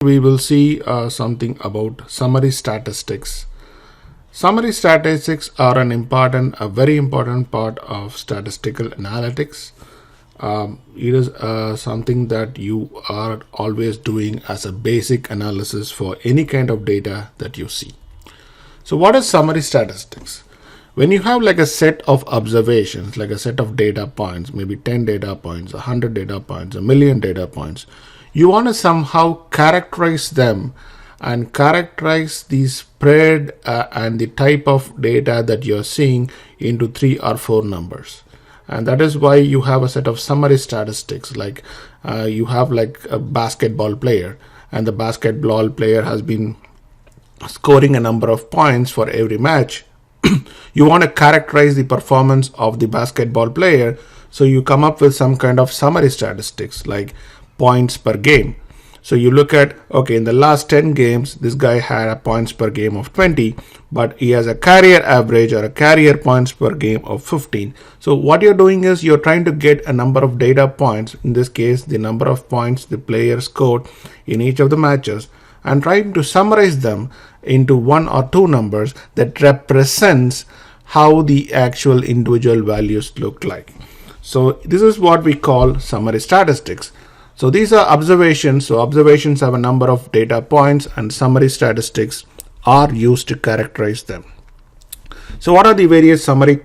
we will see something about summary statistics. Summary statistics are a very important part of statistical analytics. It is something that you are always doing as a basic analysis for any kind of data that you see. So what is summary statistics? When you have like a set of observations, like a set of data points, maybe 10 data points, 100 data points, 1,000,000 data points, you want to somehow characterize them and characterize the spread and the type of data that you're seeing into 3 or 4 numbers. And that is why you have a set of summary statistics, like you have like a basketball player, and the basketball player has been scoring a number of points for every match. You want to characterize the performance of the basketball player, so you come up with some kind of summary statistics like points per game. So you look at, okay, in the last 10 games, this guy had a points per game of 20, but he has a career average or a career points per game of 15. So what you're doing is you're trying to get a number of data points, in this case, the number of points the player scored in each of the matches, and trying to summarize them into 1 or 2 numbers that represents how the actual individual values look like. So this is what we call summary statistics. So these are observations. So observations have a number of data points, and summary statistics are used to characterize them. So what are the various summary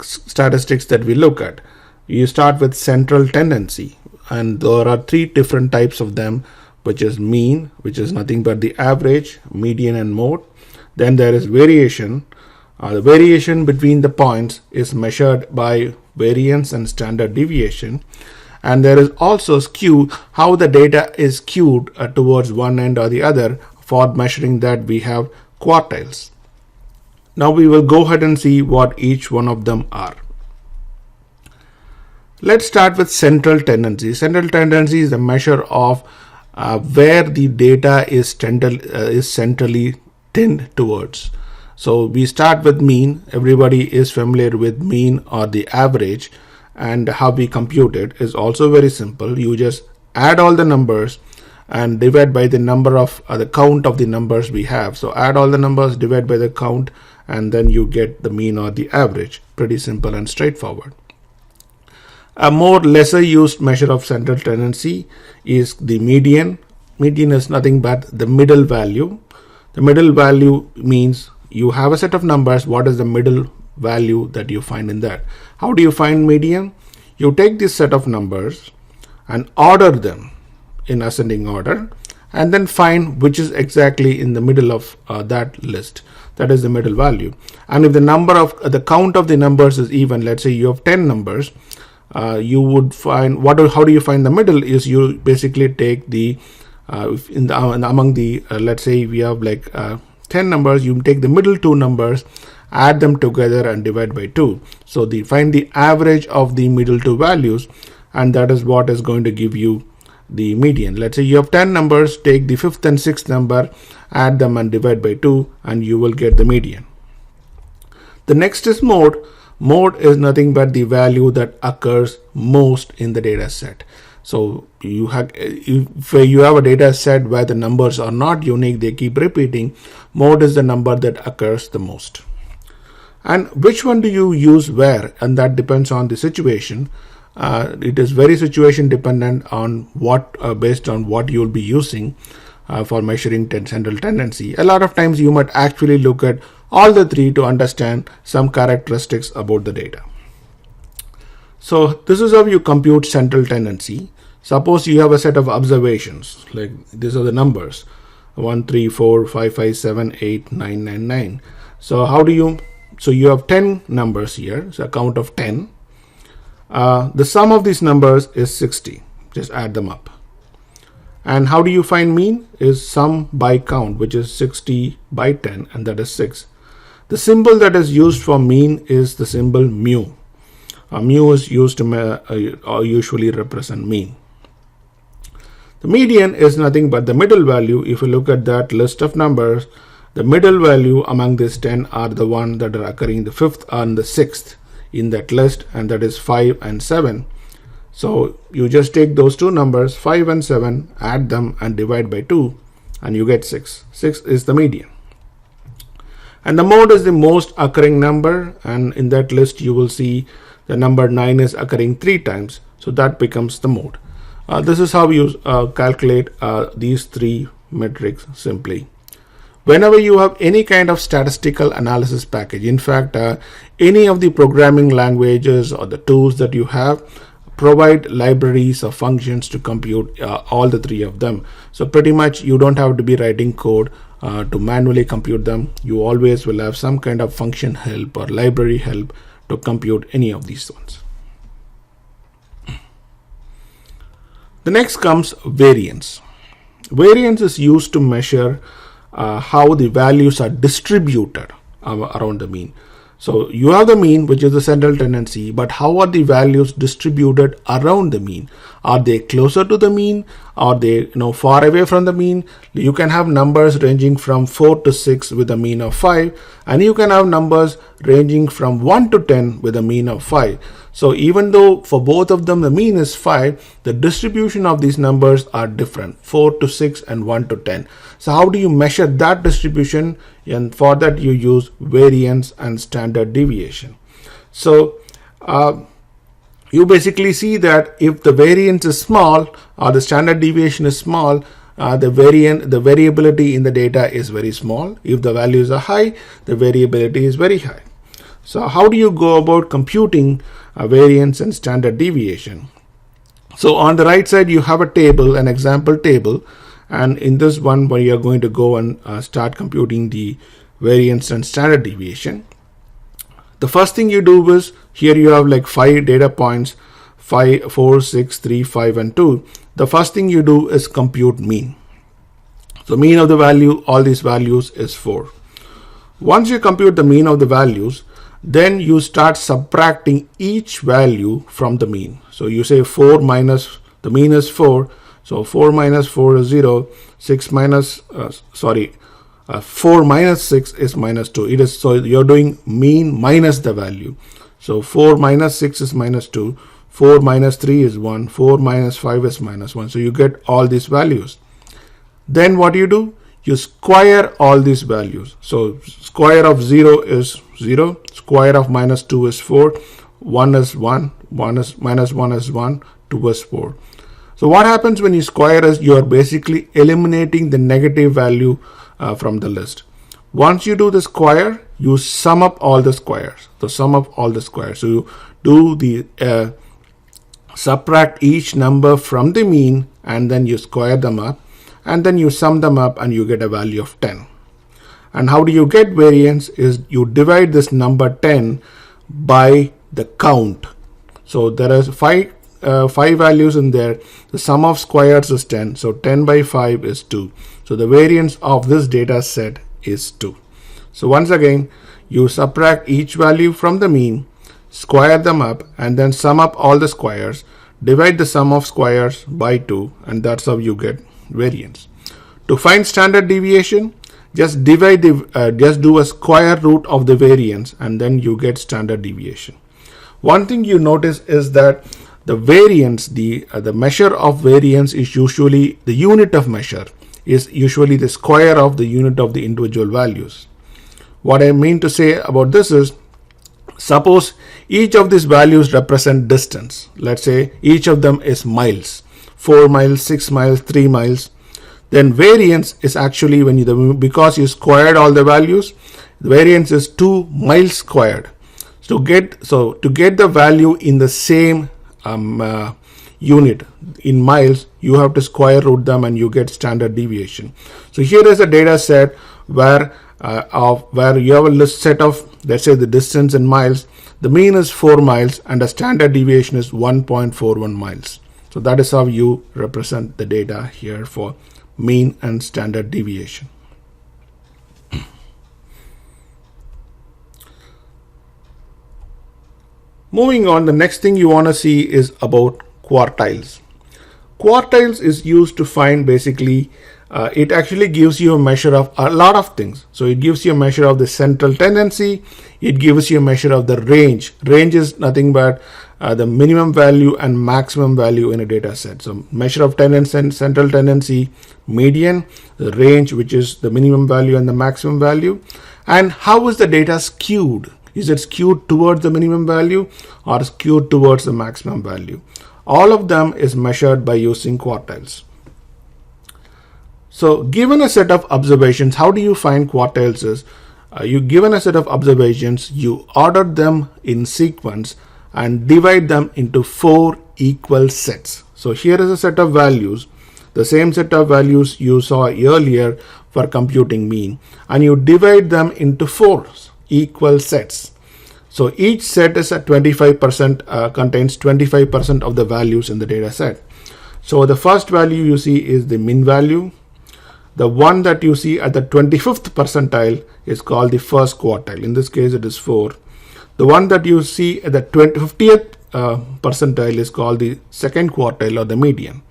statistics that we look at? You start with central tendency, and there are 3 different types of them, which is mean, which is nothing but the average, median, and mode. Then there is variation. The variation between the points is measured by variance and standard deviation. And there is also skew, how the data is skewed towards one end or the other. For measuring that, we have quartiles. Now we will go ahead and see what each one of them are. Let's start with central tendency. Central tendency is a measure of where the data is centrally tend towards. So we start with mean. Everybody is familiar with mean or the average, and how we compute it is also very simple. You just add all the numbers and divide by the number of the count of the numbers we have. So add all the numbers, divide by the count, and then you get the mean or the average. Pretty simple and straightforward. A more lesser used measure of central tendency is the median. Median is nothing but the middle value. The middle value means you have a set of numbers. What is the middle value that you find in that? How do you find median? You take this set of numbers and order them in ascending order, and then find which is exactly in the middle of that list. That is the middle value. And if the count of the numbers is even, let's say you have 10 numbers, you would find how do you find the middle? Is you basically take the among the let's say we have like 10 numbers, you take the middle 2 numbers, add them together and divide by 2. So find the average of the middle 2 values, and that is what is going to give you the median. Let's say you have 10 numbers, take the 5th and 6th number, add them and divide by 2, and you will get the median. The next is mode. Mode is nothing but the value that occurs most in the data set. So if you have a data set where the numbers are not unique, they keep repeating, mode is the number that occurs the most. And which one do you use where? And that depends on the situation. It is very situation dependent on based on what you will be using for measuring central tendency. A lot of times you might actually look at all the 3 to understand some characteristics about the data. So this is how you compute central tendency. Suppose you have a set of observations, like these are the numbers 1, 3, 4, 5, 5, 7, 8, 9, 9, 9. So you have 10 numbers here, so a count of 10. The sum of these numbers is 60. Just add them up. And how do you find mean? Is sum by count, which is 60 by 10, and that is 6. The symbol that is used for mean is the symbol mu. Mu is used to usually represent mean. The median is nothing but the middle value. If you look at that list of numbers, the middle value among these 10 are the ones that are occurring the 5th and the 6th in that list, and that is 5 and 7. So you just take those two numbers, 5 and 7, add them and divide by 2, and you get 6. 6 is the median. And the mode is the most occurring number, and in that list you will see the number 9 is occurring 3 times, so that becomes the mode. This is how you calculate these 3 metrics simply. Whenever you have any kind of statistical analysis package, in fact, any of the programming languages or the tools that you have provide libraries or functions to compute all the 3 of them. So pretty much you don't have to be writing code to manually compute them. You always will have some kind of function help or library help to compute any of these ones. The next comes variance. Variance is used to measure how the values are distributed around the mean. So you have the mean, which is the central tendency, but how are the values distributed around the mean? Are they closer to the mean? Are they far away from the mean? You can have numbers ranging from 4 to 6 with a mean of 5, and you can have numbers ranging from 1 to 10 with a mean of 5. So even though for both of them the mean is 5, the distribution of these numbers are different, 4 to 6 and 1 to 10. So how do you measure that distribution? And for that you use variance and standard deviation. So you basically see that if the variance is small or the standard deviation is small, the variability in the data is very small. If the values are high, the variability is very high. So how do you go about computing variance and standard deviation? So on the right side you have a table, an example table, and in this one where you are going to go and start computing the variance and standard deviation. The first thing you do is, here you have like 5 data points, 5, 4, 6, 3, 5 and 2. The first thing you do is compute mean. So mean of the value, all these values is 4. Once you compute the mean of the values, then you start subtracting each value from the mean. So you say 4 minus, the mean is 4, so 4 minus 4 is 0, 4 minus 6 is minus 2. It is, so you're doing mean minus the value. So 4 minus 6 is minus 2, 4 minus 3 is 1, 4 minus 5 is minus 1. So you get all these values. Then what do? You square all these values. So square of 0 is 0, square of minus 2 is 4, 1 is 1, minus 1 is 1, 2 is 4. So what happens when you square is you are basically eliminating the negative value from the list. Once you do the square, you sum up all the squares. So sum up all the squares. So you do the subtract each number from the mean and then you square them up and then you sum them up and you get a value of 10. And how do you get variance is you divide this number 10 by the count. So there is 5 values in there. The sum of squares is 10. So 10 by 5 is 2. So the variance of this data set is 2. So once again, you subtract each value from the mean, square them up, and then sum up all the squares, divide the sum of squares by 2, and that's how you get variance. To find standard deviation, just divide the just do a square root of the variance and then you get standard deviation. One thing you notice is that the variance, the measure of variance is usually, the unit of measure is usually the square of the unit of the individual values. What I mean to say about this is, suppose each of these values represent distance. Let's say each of them is miles, 4 miles, 6 miles, 3 miles. Then variance is actually, because you squared all the values, the variance is 2 miles squared. So to get the value in the same unit in miles, you have to square root them and you get standard deviation. So here is a data set where you have a list set of, let's say, the distance in miles. The mean is 4 miles and the standard deviation is 1.41 miles. So that is how you represent the data here for mean and standard deviation. Moving on, the next thing you want to see is about quartiles. Quartiles is used to find basically, it actually gives you a measure of a lot of things. So it gives you a measure of the central tendency, it gives you a measure of the range. Range is nothing but the minimum value and maximum value in a data set. So measure of tendency, central tendency, median, the range, which is the minimum value and the maximum value, and how is the data skewed? Is it skewed towards the minimum value or skewed towards the maximum value? All of them is measured by using quartiles. So given a set of observations, how do you find quartiles is, you given a set of observations, you order them in sequence and divide them into 4 equal sets. So here is a set of values, the same set of values you saw earlier for computing mean, and you divide them into 4 equal sets. So each set is at 25%, contains 25% of the values in the data set. So the first value you see is the min value. The one that you see at the 25th percentile is called the first quartile. In this case, it is 4. The one that you see at the 50th percentile is called the second quartile or the median.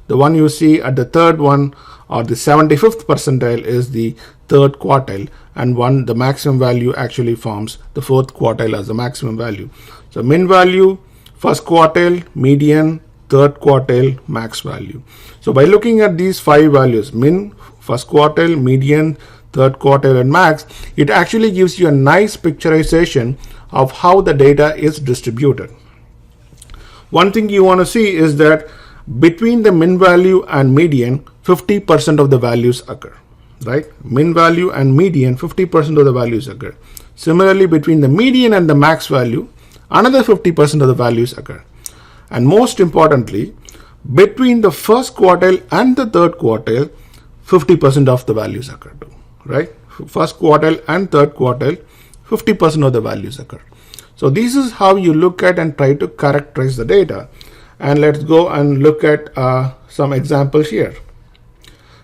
The one you see at the third one or the 75th percentile is the third quartile, and the maximum value actually forms the fourth quartile as the maximum value. So min value, first quartile, median, third quartile, max value. So by looking at these 5 values, min, first quartile, median, third quartile, and max, it actually gives you a nice picturization of how the data is distributed. One thing you want to see is that between the min value and median, 50% of the values occur, right? Min value and median, 50% of the values occur. Similarly, between the median and the max value, another 50% of the values occur. And most importantly, between the first quartile and the third quartile, 50% of the values occur too, right? First quartile and third quartile, 50% of the values occur. So this is how you look at and try to characterize the data. And let's go and look at some examples here.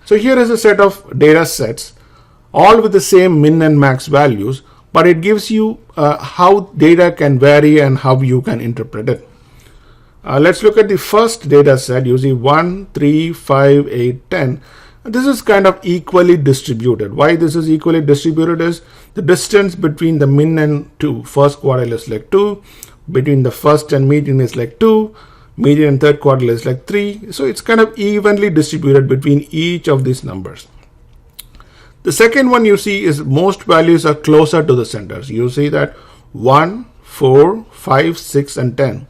So here is a set of data sets, all with the same min and max values, but it gives you how data can vary and how you can interpret it. Let's look at the first data set. You see 1, 3, 5, 8, 10. This is kind of equally distributed. Why this is equally distributed is the distance between the min and first quartile is like 2, between the first and median is like 2, median and third quartile is like 3. So it's kind of evenly distributed between each of these numbers. The second one you see is most values are closer to the centers. You see that 1, 4, 5, 6, and 10.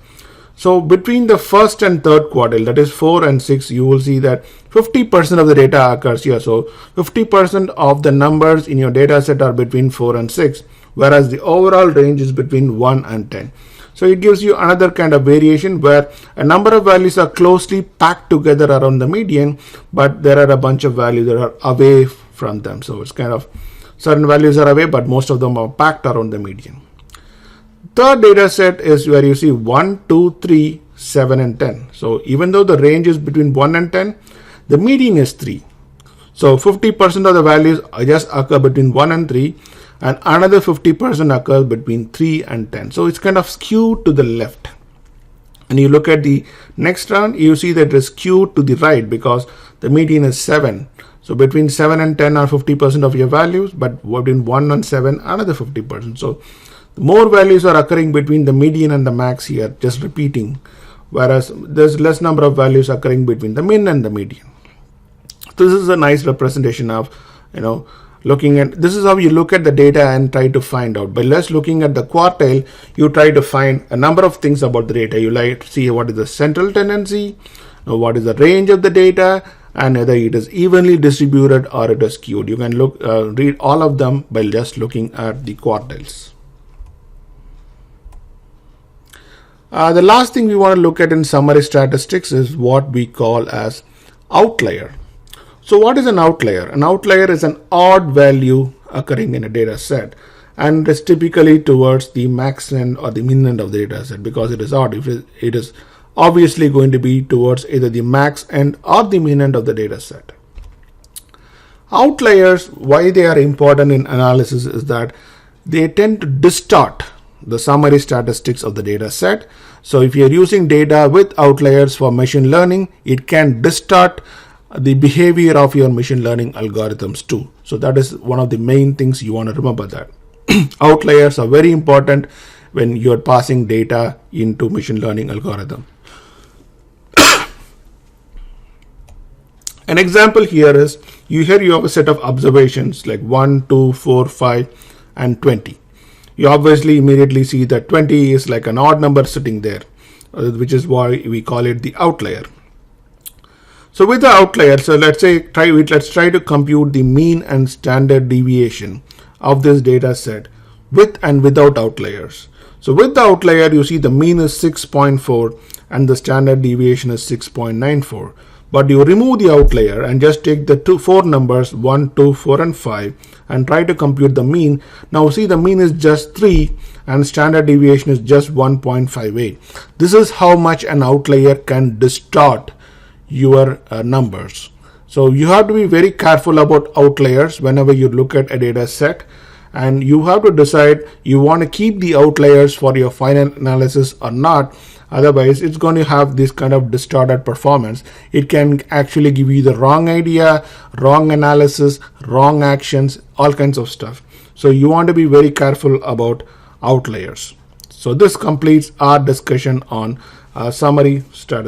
So between the first and third quartile, that is 4 and 6, you will see that 50% of the data occurs here. So 50% of the numbers in your data set are between 4 and 6, whereas the overall range is between 1 and 10. So it gives you another kind of variation where a number of values are closely packed together around the median, but there are a bunch of values that are away from them. So it's kind of certain values are away, but most of them are packed around the median. Third data set is where you see 1, 2, 3, 7, and 10. So even though the range is between 1 and 10, the median is 3. So 50% of the values just occur between 1 and 3, and another 50% occurs between 3 and 10. So it's kind of skewed to the left. And you look at the next round, you see that it is skewed to the right because the median is 7. So between 7 and 10 are 50% of your values, but between 1 and 7, another 50%. So more values are occurring between the median and the max here, just repeating, whereas there's less number of values occurring between the min and the median. This is a nice representation of, looking at, this is how you look at the data and try to find out. By less looking at the quartile, you try to find a number of things about the data. You like to see what is the central tendency, what is the range of the data, and whether it is evenly distributed or it is skewed. You can read all of them by just looking at the quartiles. The last thing we want to look at in summary statistics is what we call as outlier. So what is an outlier? An outlier is an odd value occurring in a data set, and it's typically towards the max end or the min end of the data set. Because it is odd, it is obviously going to be towards either the max end or the min end of the data set. Outliers, why they are important in analysis is that they tend to distort the summary statistics of the data set. So if you're using data with outliers for machine learning, it can distort the behavior of your machine learning algorithms too. So that is one of the main things you want to remember, that outliers are very important when you're passing data into machine learning algorithm. An example here is you have a set of observations like 1, 2, 4, 5, and 20. You obviously immediately see that 20 is like an odd number sitting there, which is why we call it the outlier. So with the outlier, so let's try to compute the mean and standard deviation of this data set with and without outliers. So with the outlier, you see the mean is 6.4 and the standard deviation is 6.94. But you remove the outlier and just take the four numbers 1, 2, 4, and 5 and try to compute the mean. Now see, the mean is just 3 and standard deviation is just 1.58. This is how much an outlier can distort your numbers. So you have to be very careful about outliers whenever you look at a data set, and you have to decide you want to keep the outliers for your final analysis or not. Otherwise, it's going to have this kind of distorted performance. It can actually give you the wrong idea, wrong analysis, wrong actions, all kinds of stuff. So you want to be very careful about outliers. So this completes our discussion on summary statistics.